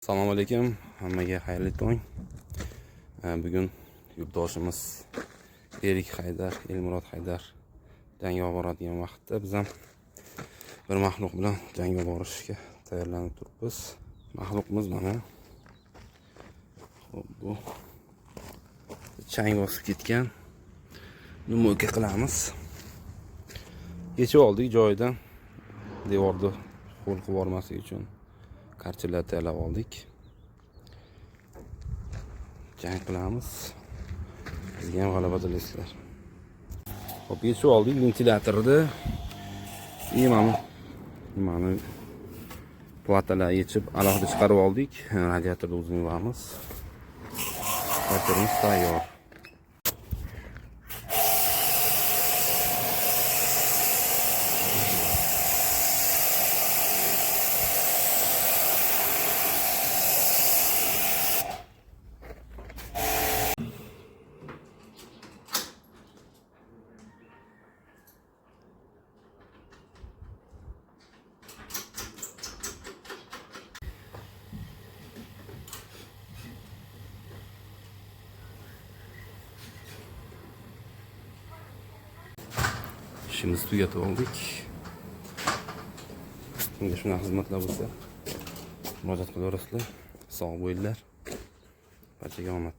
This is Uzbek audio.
Assalomu alaykum, hammaga xayrli tong. Bugun yurtdoshimiz Erik Haydar, Elmurod Haydar jangga boradigan vaqtda biz ham bir mahluq bilan jangga borishga tayyorlanib turibmiz. Mahluqimiz mana. Xo'p, bu chang bosib ketgan. Nima o'ka qilamiz? Yechib oldik joyidan. Devorni qo'l qilib bormaslik uchun karchilar tayyorlab oldik. Jang qilamiz. Bizga ham g'alaba tilaysizlar. Hop, yechib oldik ventilyatorni. Mana platalar yechib alohida chiqarib oldik. Radiatorni o'zini yuvamiz. Radiatorimiz tayyor. İşimizi tugatib oldik. Bunga shunaqa xizmatlar bo'lsa, murojaat qilaverasizlar. Sog' bo'linglar. Barchaga omad.